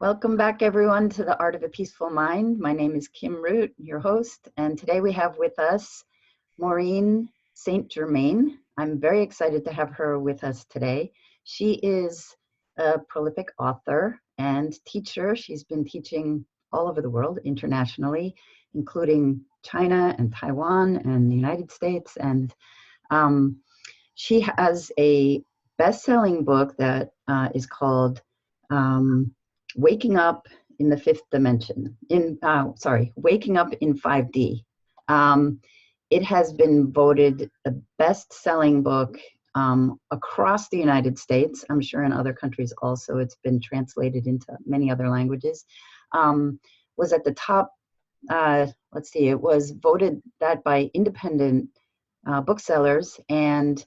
Welcome back, everyone, to the Art of a Peaceful Mind. My name is Kim Root, your host, and today we have with us Maureen St. Germain. I'm very excited to have her with us today. She is a prolific author and teacher. She's been teaching all over the world internationally, including China and Taiwan and the United States. And she has a best-selling book that is called Waking Up in the Fifth Dimension. Waking Up in 5D. It has been voted a best-selling book across the United States. I'm sure in other countries also. It's been translated into many other languages. Was at the top. It was voted that by independent booksellers and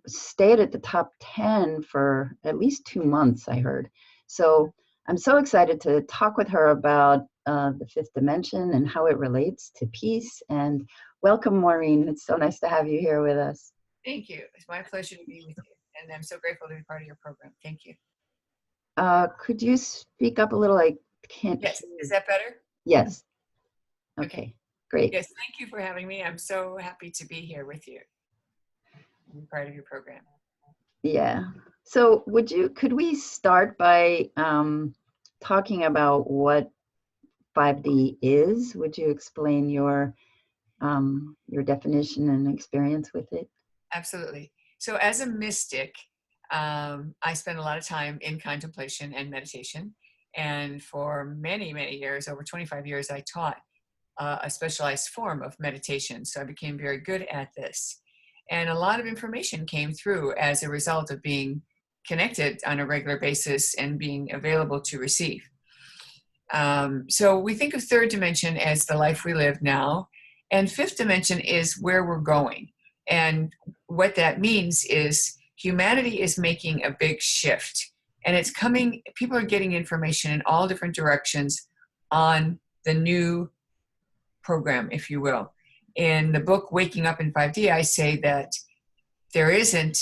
stayed at the top 10 for at least 2 months, I heard. So I'm so excited to talk with her about the fifth dimension and how it relates to peace. And welcome, Maureen. It's so nice to have you here with us. Thank you. It's my pleasure to be with you. And I'm so grateful to be part of your program. Thank you. Could you speak up a little? I can't. Yes. Is that better? Yes. Okay. Great. Yes. Thank you for having me. I'm so happy to be here with you. Be part of your program. Yeah. So could we start by talking about what 5D is? Would you explain your definition and experience with it? Absolutely. So as a mystic, I spend a lot of time in contemplation and meditation. And for many, many years, over 25 years, I taught a specialized form of meditation. So I became very good at this. And a lot of information came through as a result of being connected on a regular basis and being available to receive. So we think of third dimension as the life we live now, and fifth dimension is where we're going. And what that means is humanity is making a big shift, and it's coming, people are getting information in all different directions on the new program, if you will. In the book Waking Up in 5D, I say that there isn't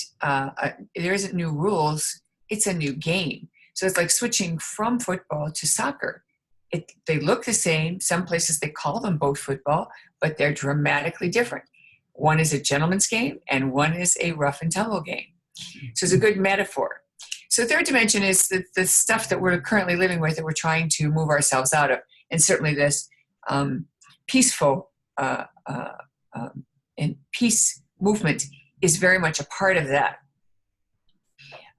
new rules, it's a new game. So it's like switching from football to soccer. They look the same. Some places they call them both football, but they're dramatically different. One is a gentleman's game and one is a rough and tumble game. So it's a good metaphor. So third dimension is the stuff that we're currently living with that we're trying to move ourselves out of. And certainly this peaceful and peace movement is very much a part of that.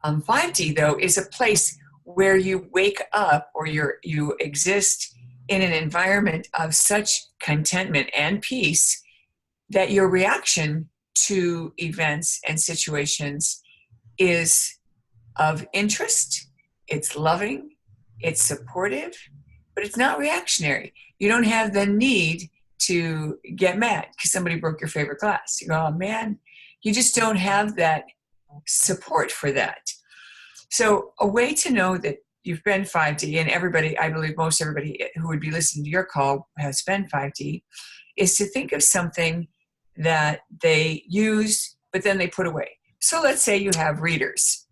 5D, though, is a place where you wake up or you exist in an environment of such contentment and peace that your reaction to events and situations is of interest, it's loving, it's supportive, but it's not reactionary. You don't have the need to get mad because somebody broke your favorite glass. You go, oh man, you just don't have that support for that. So a way to know that you've been 5D, and everybody, I believe most everybody who would be listening to your call has been 5D, is to think of something that they use, but then they put away. So let's say you have readers,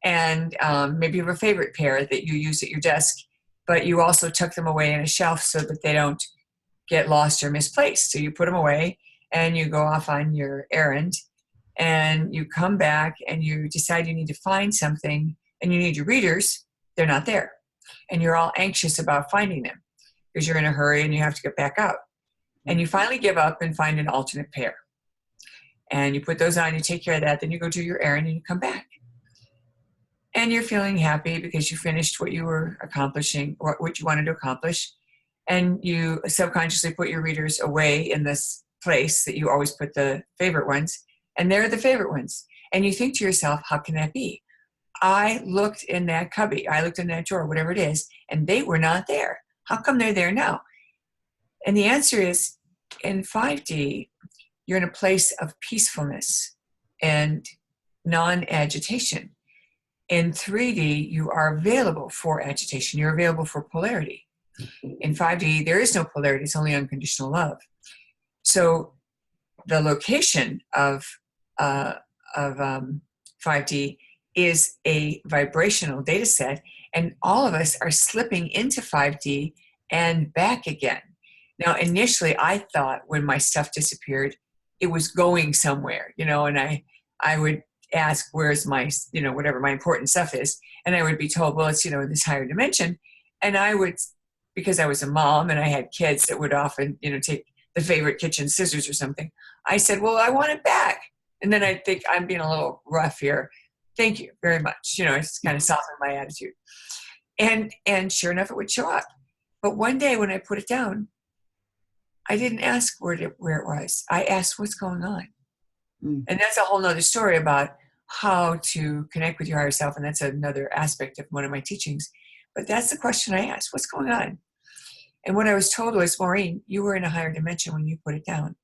and maybe you have a favorite pair that you use at your desk, but you also tuck them away in a shelf so that they don't get lost or misplaced. So you put them away and you go off on your errand and you come back and you decide you need to find something and you need your readers. They're not there. And you're all anxious about finding them because you're in a hurry and you have to get back out. And you finally give up and find an alternate pair. And you put those on, you take care of that, then you go do your errand and you come back. And you're feeling happy because you finished what you were accomplishing, or what you wanted to accomplish. And you subconsciously put your readers away in this place that you always put the favorite ones. And they're the favorite ones. And you think to yourself, how can that be? I looked in that cubby, I looked in that drawer, whatever it is, and they were not there. How come they're there now? And the answer is, in 5D, you're in a place of peacefulness and non-agitation. In 3D, you are available for agitation. You're available for polarity. In 5D, there is no polarity. It's only unconditional love. So the location of 5D is a vibrational data set, And all of us are slipping into 5D and back again. Now, initially, I thought when my stuff disappeared, it was going somewhere, and I would ask, where's my, whatever my important stuff is. And I would be told, well, it's, in this higher dimension. And I would, because I was a mom and I had kids that would often, take the favorite kitchen scissors or something. I said, well, I want it back. And then I think I'm being a little rough here. Thank you very much. It's kind of softened my attitude. And sure enough, it would show up. But one day when I put it down, I didn't ask where it was. I asked, what's going on? Mm. And that's a whole nother story about how to connect with your higher self. And that's another aspect of one of my teachings. But that's the question I asked, what's going on? And what I was told was, Maureen, you were in a higher dimension when you put it down.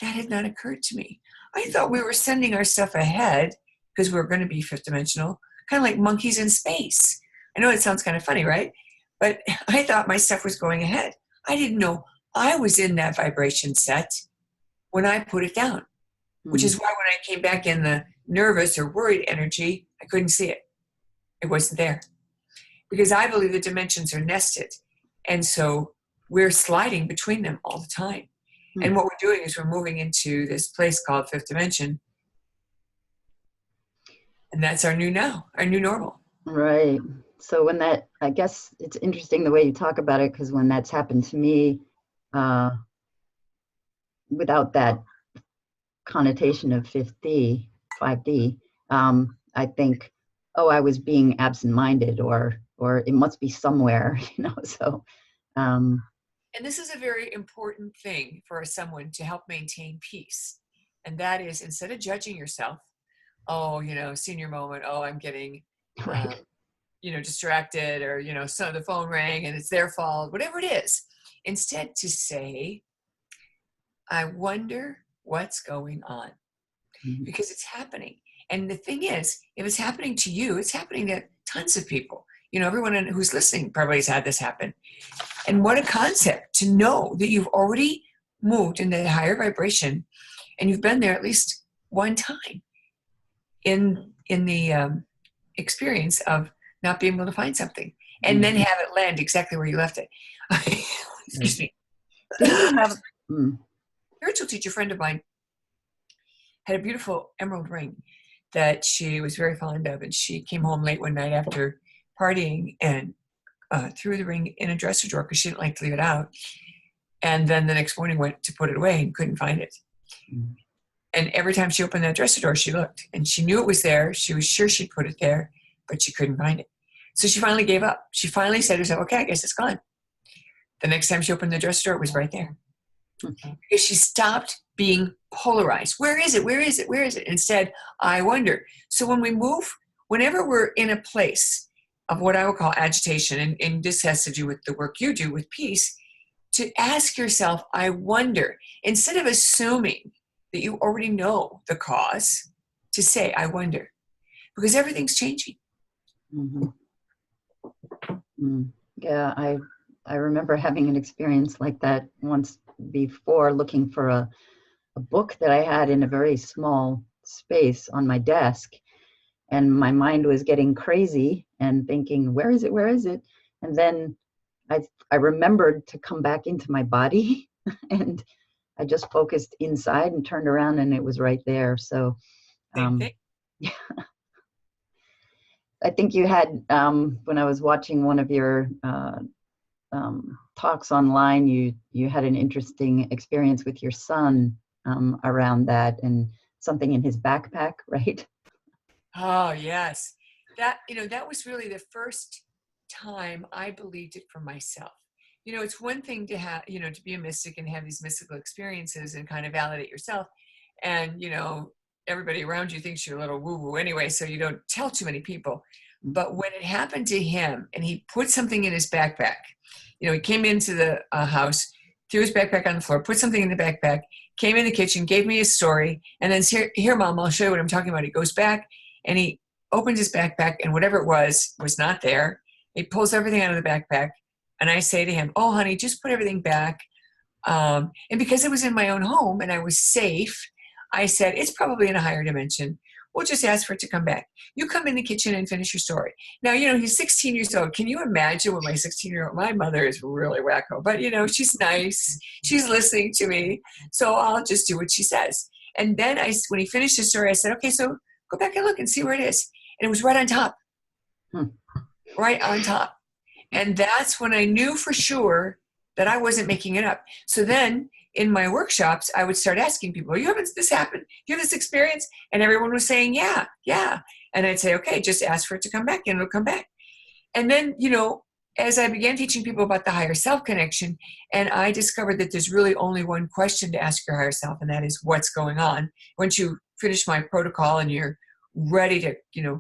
That had not occurred to me. I thought we were sending our stuff ahead because we were going to be fifth dimensional, kind of like monkeys in space. I know it sounds kind of funny, right? But I thought my stuff was going ahead. I didn't know I was in that vibration set when I put it down, which is why when I came back in the nervous or worried energy, I couldn't see it. It wasn't there. Because I believe the dimensions are nested. And so we're sliding between them all the time. And what we're doing is we're moving into this place called fifth dimension. And that's our new normal. Right. So when I guess it's interesting the way you talk about it, because when that's happened to me, without that connotation of 5D, I think, I was being absent-minded or it must be somewhere, so. And this is a very important thing for someone to help maintain peace. And that is, instead of judging yourself, senior moment, I'm getting, right. Distracted, or, so the phone rang and it's their fault, whatever it is. Instead to say, I wonder what's going on, because it's happening. And the thing is, if it's happening to you, it's happening to tons of people. Everyone who's listening probably has had this happen. And what a concept to know that you've already moved into the higher vibration and you've been there at least one time in the experience of not being able to find something and then have it land exactly where you left it. Excuse me. Spiritual teacher friend of mine had a beautiful emerald ring that she was very fond of, and she came home late one night after partying and threw the ring in a dresser drawer because she didn't like to leave it out. And then the next morning went to put it away and couldn't find it. And every time she opened that dresser drawer, she looked, and she knew it was there. She was sure she'd put it there, but she couldn't find it. So she finally gave up. She finally said to herself, okay, I guess it's gone. The next time she opened the dresser drawer, it was right there. Because she stopped being polarized. Where is it? Where is it? Where is it? Instead, I wonder. So when we move, whenever we're in a place of what I would call agitation, and this has to do with the work you do with peace, to ask yourself, I wonder, instead of assuming that you already know the cause, to say, I wonder, because everything's changing. Yeah, I remember having an experience like that once before, looking for a book that I had in a very small space on my desk. And my mind was getting crazy and thinking, where is it? Where is it? And then I remembered to come back into my body and I just focused inside and turned around and it was right there. So, yeah. I think you had, when I was watching one of your talks online, you had an interesting experience with your son around that and something in his backpack, right? Oh, yes. That was really the first time I believed it for myself. It's one thing to have, to be a mystic and have these mystical experiences and kind of validate yourself. And, everybody around you thinks you're a little woo-woo anyway, so you don't tell too many people. But when it happened to him and he put something in his backpack, he came into the house, threw his backpack on the floor, put something in the backpack, came in the kitchen, gave me his story, and then here, Mom, I'll show you what I'm talking about. He goes back and he opens his backpack, and whatever it was not there. He pulls everything out of the backpack, and I say to him, oh, honey, just put everything back. And because it was in my own home and I was safe, I said, it's probably in a higher dimension. we'll just ask for it to come back. You come in the kitchen and finish your story. Now, he's 16 years old. Can you imagine what my 16-year-old, my mother is really wacko, but she's nice. She's listening to me. So I'll just do what she says. And then when he finished the story, I said, okay, so go back and look and see where it is. And it was right on top. Right on top. And that's when I knew for sure that I wasn't making it up. So then in my workshops, I would start asking people, you having this happen? You have this experience? And everyone was saying, yeah. And I'd say, okay, just ask for it to come back and it'll come back. And then, as I began teaching people about the higher self connection, and I discovered that there's really only one question to ask your higher self, and that is what's going on. Once you finish my protocol and you're ready to,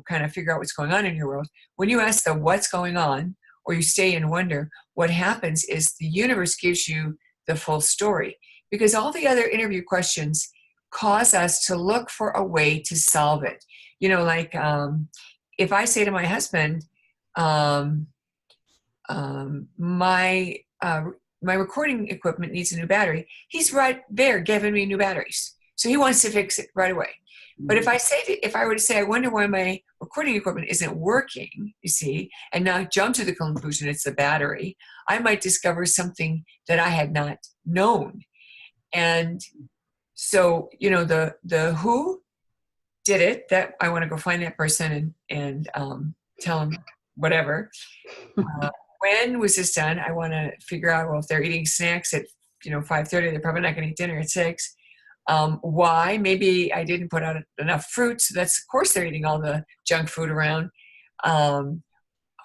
kind of figure out what's going on in your world, when you ask the what's going on, or you stay in wonder, what happens is the universe gives you the full story. Because all the other interview questions cause us to look for a way to solve it. Like if I say to my husband, my recording equipment needs a new battery, he's right there giving me new batteries. So he wants to fix it right away. But if I were to say, I wonder why my recording equipment isn't working, you see, and now jump to the conclusion it's the battery, I might discover something that I had not known. And so, the who did it, that I want to go find that person and tell them whatever. When was this done? I want to figure out, well, if they're eating snacks at 5:30, they're probably not going to eat dinner at 6. Why? Maybe I didn't put out enough fruit. So that's, of course, they're eating all the junk food around.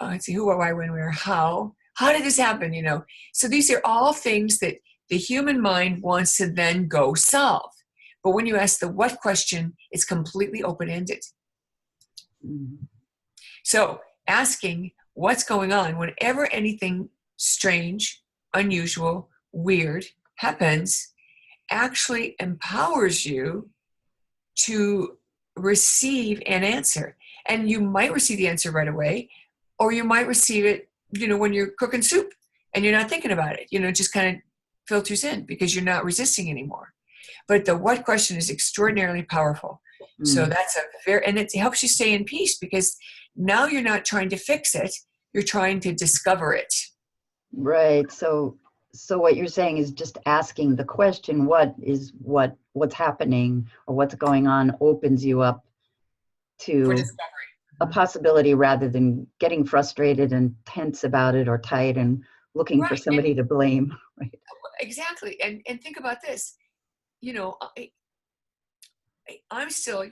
Let's see, who, why, when, where, how. How did this happen? So these are all things that the human mind wants to then go solve. But when you ask the what question, it's completely open-ended. Mm-hmm. So asking what's going on whenever anything strange, unusual, weird happens actually empowers you to receive an answer. And you might receive the answer right away, or you might receive it, when you're cooking soup and you're not thinking about it, just kind of filters in because you're not resisting anymore. But the what question is extraordinarily powerful. So that's and it helps you stay in peace because now you're not trying to fix it, you're trying to discover it. Right. So what you're saying is just asking the question, what's happening or what's going on, opens you up to a possibility rather than getting frustrated and tense about it or tight and looking for somebody to blame. Right. Exactly. And think about this. I'm still,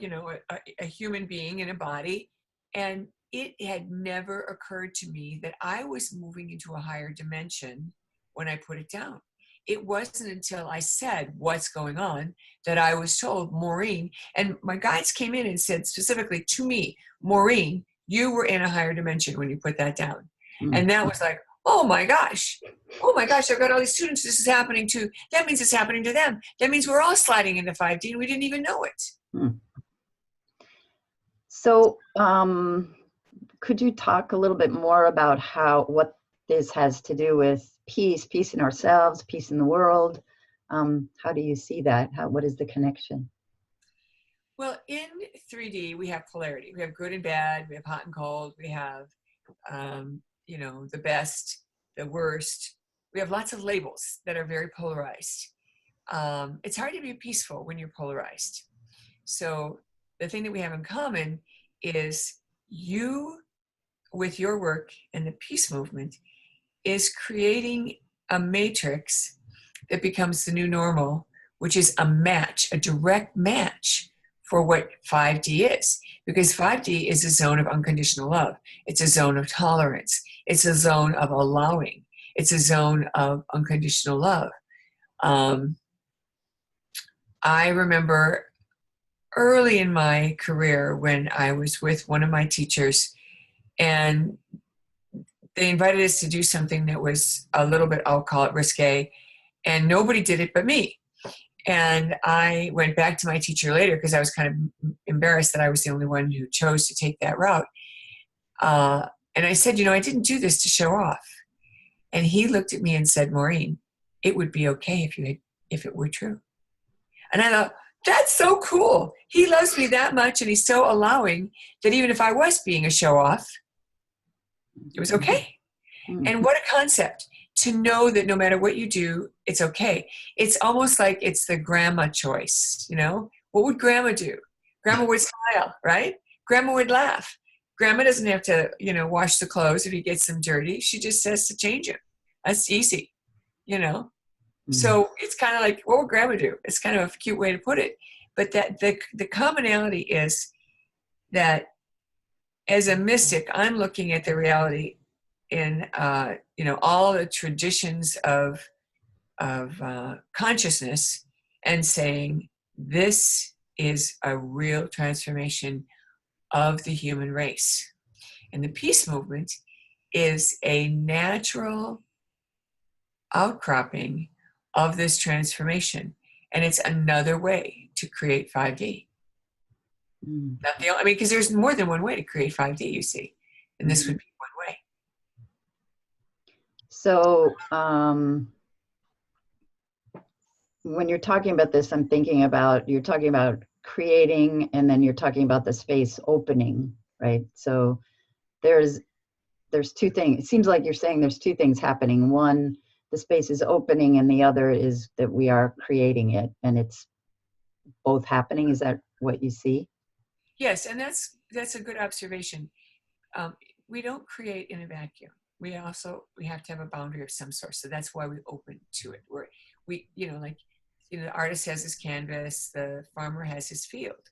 a human being in a body, and it had never occurred to me that I was moving into a higher dimension when I put it down. It wasn't until I said, what's going on, that I was told, Maureen, and my guides came in and said specifically to me, Maureen, you were in a higher dimension when you put that down. And that was like, oh my gosh, I've got all these students this is happening to. That means it's happening to them. That means we're all sliding into 5D and we didn't even know it. So could you talk a little bit more about what this has to do with peace in ourselves, peace in the world? How do you see that? What is the connection? Well, in 3D, we have polarity. We have good and bad. We have hot and cold. We have, the best, the worst. We have lots of labels that are very polarized. It's hard to be peaceful when you're polarized. So the thing that we have in common is you, with your work and the peace movement, is creating a matrix that becomes the new normal, which is a direct match for what 5D is. Because 5D is a zone of unconditional love. It's a zone of tolerance. It's a zone of allowing. It's a zone of unconditional love. I remember early in my career when I was with one of my teachers, and they invited us to do something that was a little bit, I'll call it risque, and nobody did it but me. And I went back to my teacher later because I was kind of embarrassed that I was the only one who chose to take that route. And I said, I didn't do this to show off. And he looked at me and said, Maureen, it would be okay if it were true. And I thought, That's so cool. He loves me that much, and he's so allowing that even if I was being a show off, it was okay. Mm. And what a concept to know that no matter what you do, it's okay. It's almost like it's the grandma choice, you know? What would grandma do? Grandma would smile, right? Grandma would laugh. Grandma doesn't have to, wash the clothes if he gets them dirty. She just has to change them. That's easy, you know? Mm. So it's kind of like, what would grandma do? It's kind of a cute way to put it. But that the commonality is that as a mystic, I'm looking at the reality in all the traditions of consciousness and saying this is a real transformation of the human race. And the peace movement is a natural outcropping of this transformation. And it's another way to create 5D. Mm. Not the only, because there's more than one way to create 5D, you see. And this would be one way. So when you're talking about this, I'm thinking about, you're talking about creating, and then you're talking about the space opening, right? So there's two things. It seems like you're saying there's two things happening. One, the space is opening, and the other is that we are creating it, and it's both happening. Is that what you see? Yes, and that's a good observation. We don't create in a vacuum. We have to have a boundary of some sort. So that's why we open to it. The artist has his canvas, the farmer has his field.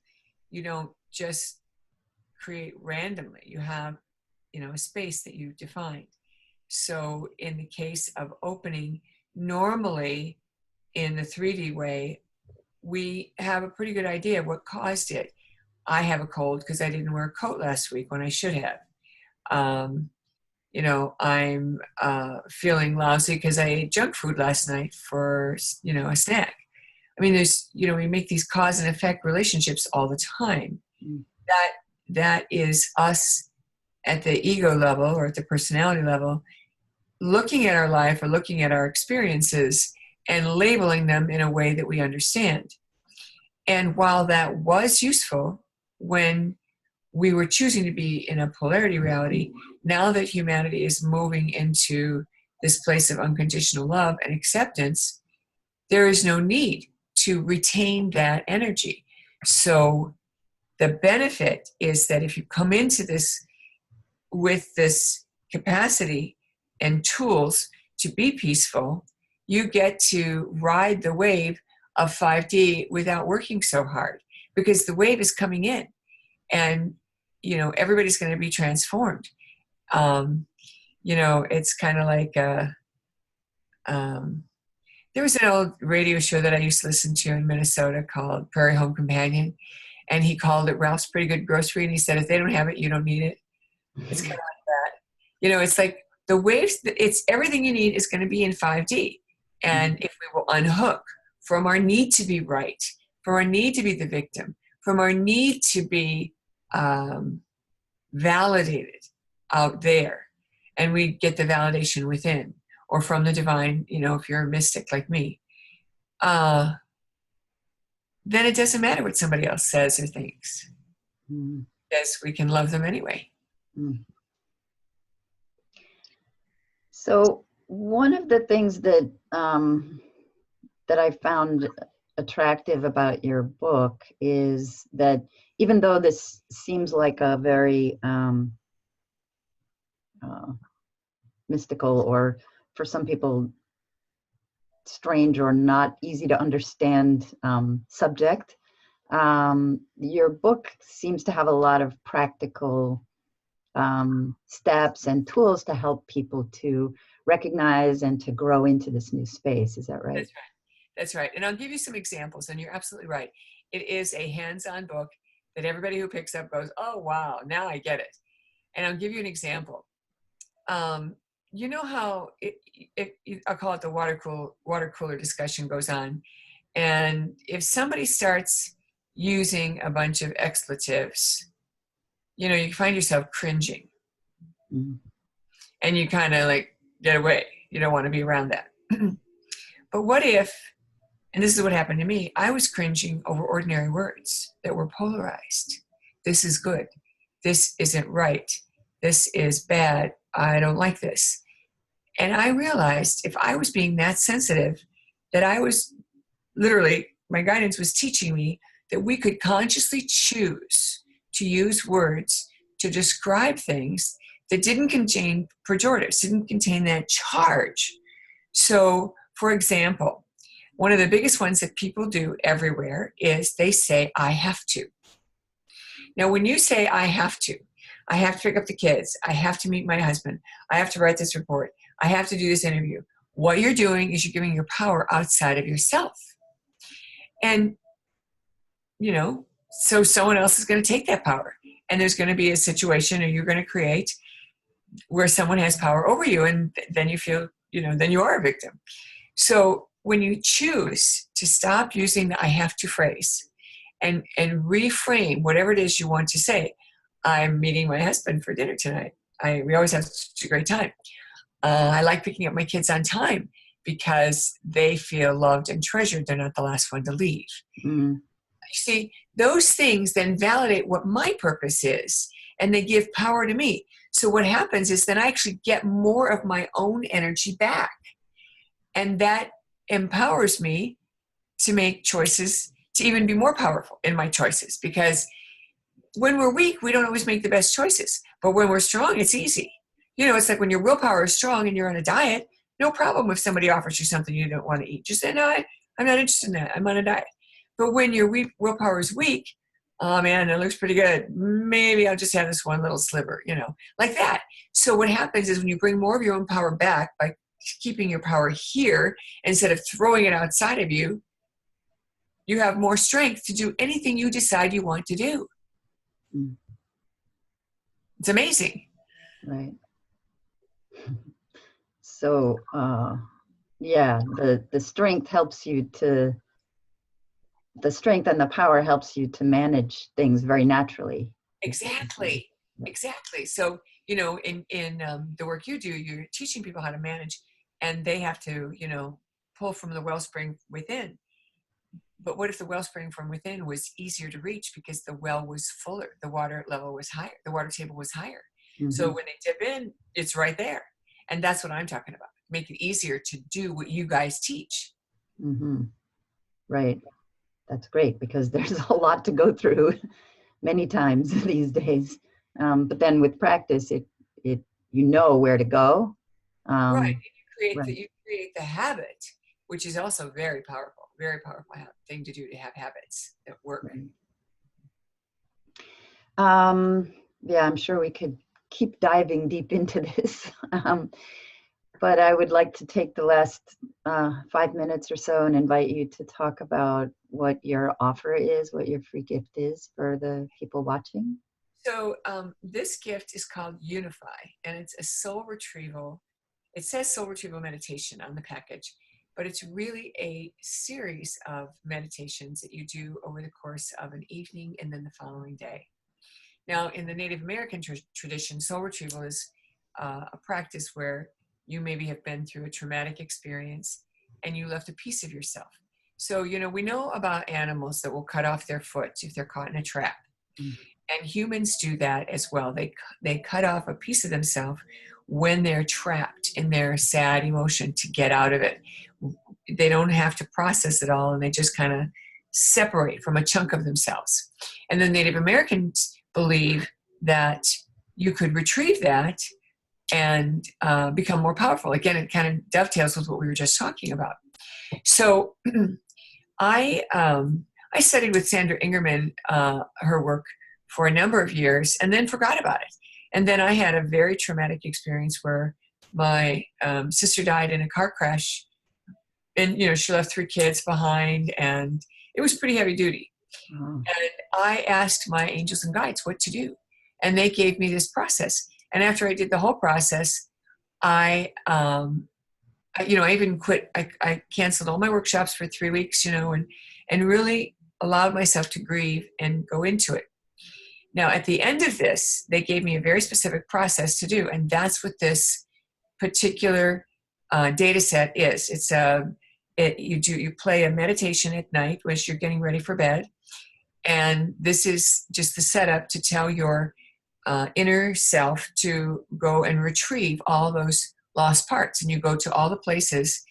You don't just create randomly. You have, a space that you defined. So in the case of opening, normally in the 3D way, we have a pretty good idea of what caused it. I have a cold because I didn't wear a coat last week when I should have. I'm feeling lousy because I ate junk food last night for, a snack. I mean, we make these cause and effect relationships all the time. Mm. That is us at the ego level or at the personality level, looking at our life or looking at our experiences and labeling them in a way that we understand. And while that was useful when we were choosing to be in a polarity reality, now that humanity is moving into this place of unconditional love and acceptance, there is no need to retain that energy. So the benefit is that if you come into this with this capacity and tools to be peaceful, you get to ride the wave of 5D without working so hard, because the wave is coming in and everybody's going to be transformed. It's kind of like there was an old radio show that I used to listen to in Minnesota called Prairie Home Companion, and he called it Ralph's Pretty Good Grocery, and he said, if they don't have it, you don't need it. It's kind of like that. It's like the waves, it's everything you need is going to be in 5D. And if we will unhook from our need to be right, from our need to be the victim, from our need to be validated out there, and we get the validation within or from the divine, if you're a mystic like me, then it doesn't matter what somebody else says or thinks, because we can love them anyway. Mm. So one of the things that that I found attractive about your book is that even though this seems like a very mystical, or for some people strange or not easy to understand subject, your book seems to have a lot of practical steps and tools to help people to recognize and to grow into this new space. Is that right? That's right. And I'll give you some examples, and you're absolutely right. It is a hands-on book that everybody who picks up goes, oh, wow, now I get it. And I'll give you an example. You know how I'll call it the water cooler discussion goes on. And if somebody starts using a bunch of expletives, you find yourself cringing. Mm-hmm. And you kind of like get away. You don't want to be around that. But what if And this is what happened to me. I was cringing over ordinary words that were polarized. This is good. This isn't right. This is bad. I don't like this. And I realized if I was being that sensitive, that I was literally, my guidance was teaching me that we could consciously choose to use words to describe things that didn't contain pejoratives, didn't contain that charge. So, for example, one of the biggest ones that people do everywhere is they say, I have to. Now, when you say, I have to pick up the kids, I have to meet my husband, I have to write this report, I have to do this interview, what you're doing is you're giving your power outside of yourself. And, you know, so someone else is going to take that power. And there's going to be a situation, or you're going to create where someone has power over you. And then you feel, you know, then you are a victim. So when you choose to stop using the I have to phrase and reframe whatever it is you want to say, I'm meeting my husband for dinner tonight. We always have such a great time. I like picking up my kids on time because they feel loved and treasured. They're not the last one to leave. Mm. You see, those things then validate what my purpose is, and they give power to me. So what happens is then I actually get more of my own energy back. And that empowers me to make choices, to even be more powerful in my choices. Because when we're weak, we don't always make the best choices. But when we're strong, it's easy. You know, it's like when your willpower is strong and you're on a diet, no problem if somebody offers you something you don't want to eat. Just say, no, I'm not interested in that. I'm on a diet. But when your willpower is weak, oh man, it looks pretty good. Maybe I'll just have this one little sliver, you know, like that. So what happens is when you bring more of your own power back by keeping your power here instead of throwing it outside of you, you have more strength to do anything you decide you want to do. Mm. It's amazing. Right. So, yeah, the strength helps you to, the strength and the power helps you to manage things very naturally. Exactly. So, you know, in the work you do, you're teaching people how to manage, and they have to, you know, pull from the wellspring within. But what if the wellspring from within was easier to reach because the well was fuller, the water level was higher, the water table was higher. Mm-hmm. So when they dip in, it's right there. And that's what I'm talking about. Make it easier to do what you guys teach. Mm-hmm. Right. That's great, because there's a lot to go through many times these days. But then with practice, it you know where to go. Right. You create the habit, which is also very powerful thing to do, to have habits that work. Right. Yeah, I'm sure we could keep diving deep into this. But I would like to take the last 5 minutes or so and invite you to talk about what your offer is, what your free gift is for the people watching. So this gift is called Unify, and it's a soul retrieval. It says soul retrieval meditation on the package, but it's really a series of meditations that you do over the course of an evening and then the following day. Now, in the Native American tradition, soul retrieval is a practice where you maybe have been through a traumatic experience and you left a piece of yourself. So, you know, we know about animals that will cut off their foot if they're caught in a trap. Mm. And humans do that as well. They cut off a piece of themselves when they're trapped in their sad emotion to get out of it. They don't have to process it all, and they just kind of separate from a chunk of themselves. And the Native Americans believe that you could retrieve that and become more powerful. Again, it kind of dovetails with what we were just talking about. So I studied with Sandra Ingerman, her work, for a number of years, and then forgot about it. And then I had a very traumatic experience where my sister died in a car crash, and you know, she left 3 kids behind, and it was pretty heavy duty. Mm. And I asked my angels and guides what to do, and they gave me this process. And after I did the whole process, I even quit. I canceled all my workshops for 3 weeks, you know, and really allowed myself to grieve and go into it. Now, at the end of this, they gave me a very specific process to do, and that's what this particular data set is. You play a meditation at night as you're getting ready for bed, and this is just the setup to tell your inner self to go and retrieve all those lost parts. And you go to all the places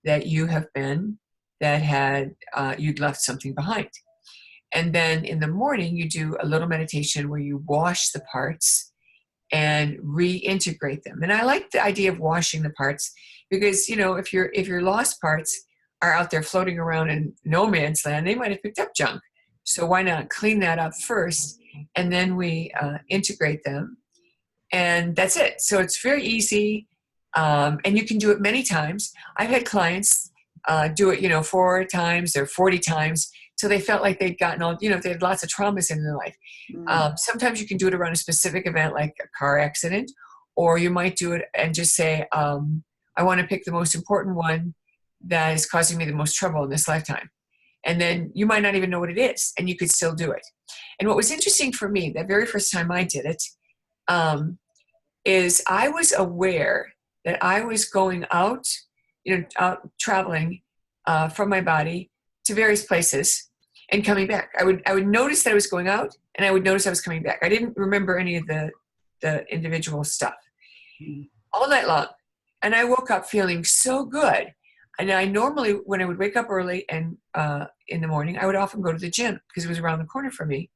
that you have been that had you'd left something behind. And then in the morning, you do a little meditation where you wash the parts and reintegrate them. And I like the idea of washing the parts because, you know, if your lost parts are out there floating around in no man's land, they might have picked up junk. So why not clean that up first, and then we integrate them, and that's it. So it's very easy, and you can do it many times. I've had clients do it, 4 times or 40 times, so they felt like they'd gotten all, they had lots of traumas in their life. Sometimes you can do it around a specific event like a car accident, or you might do it and just say, I want to pick the most important one that is causing me the most trouble in this lifetime. And then you might not even know what it is, and you could still do it. And what was interesting for me, the very first time I did it, is I was aware that I was going out, out traveling from my body to various places and coming back. I would notice that I was going out, and I would notice I was coming back. I didn't remember any of the individual stuff all night long. And I woke up feeling so good. And I normally, when I would wake up early and in the morning, I would often go to the gym because it was around the corner for me.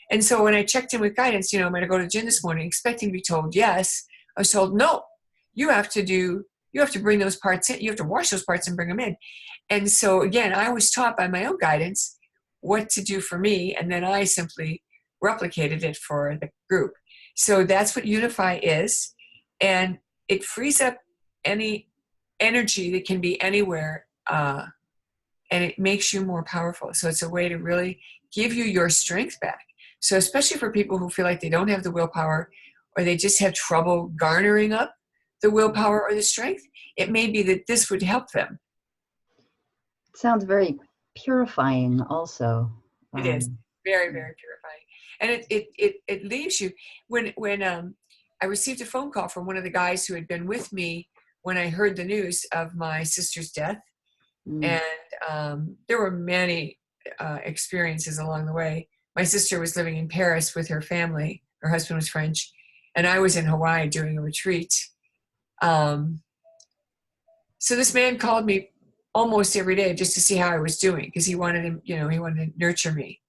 And so when I checked in with guidance, I'm going to go to the gym this morning, expecting to be told yes, I was told no. You have to bring those parts in. You have to wash those parts and bring them in. And so again, I was taught by my own guidance what to do for me, and then I simply replicated it for the group. So that's what Unify is, and it frees up any energy that can be anywhere, and it makes you more powerful. So it's a way to really give you your strength back. So especially for people who feel like they don't have the willpower, or they just have trouble garnering up the willpower or the strength, it may be that this would help them. It sounds very purifying also. It is very, very purifying. And it leaves you, when I received a phone call from one of the guys who had been with me when I heard the news of my sister's death. And there were many experiences along the way. My sister was living in Paris with her family. Her husband was French. And I was in Hawaii doing a retreat. So this man called me almost every day just to see how I was doing, because he wanted to nurture me.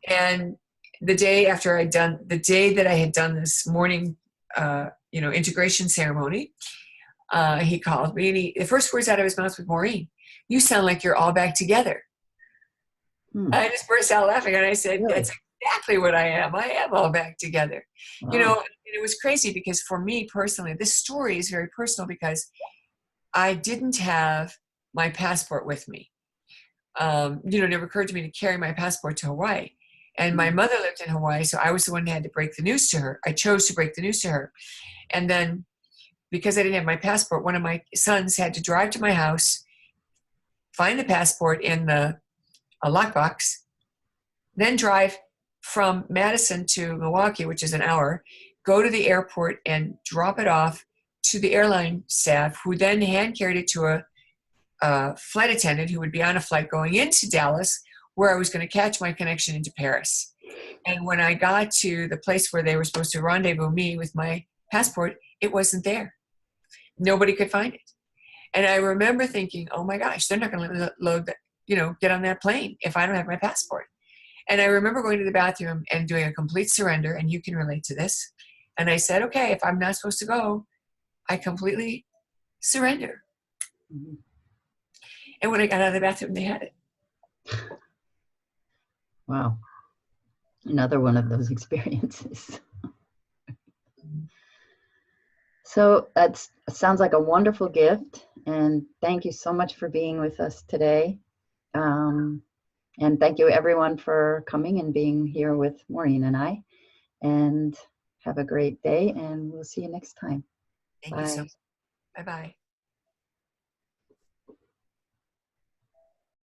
And the day that I had done this morning, integration ceremony, he called me, and the first words out of his mouth was, "Maureen, you sound like you're all back together." I just burst out laughing, and I said, really? That's exactly what I am. I am all back together. Wow. And it was crazy because for me personally, this story is very personal because I didn't have my passport with me. It never occurred to me to carry my passport to Hawaii. And my mother lived in Hawaii, so I was the one who had to break the news to her. I chose to break the news to her. And then because I didn't have my passport, one of my sons had to drive to my house, find the passport in a lockbox, then drive from Madison to Milwaukee, which is an hour, go to the airport and drop it off to the airline staff, who then hand carried it to a flight attendant who would be on a flight going into Dallas, where I was going to catch my connection into Paris. And when I got to the place where they were supposed to rendezvous me with my passport, it wasn't there. Nobody could find it. And I remember thinking, oh my gosh, they're not going to get on that plane if I don't have my passport. And I remember going to the bathroom and doing a complete surrender, and you can relate to this. And I said, okay, if I'm not supposed to go, I completely surrender. Mm-hmm. And when I got out of the bathroom, they had it. Wow. Another one of those experiences. So that sounds like a wonderful gift. And thank you so much for being with us today. And thank you everyone for coming and being here with Maureen and I. And have a great day, and we'll see you next time. Thank you so much. Bye-bye.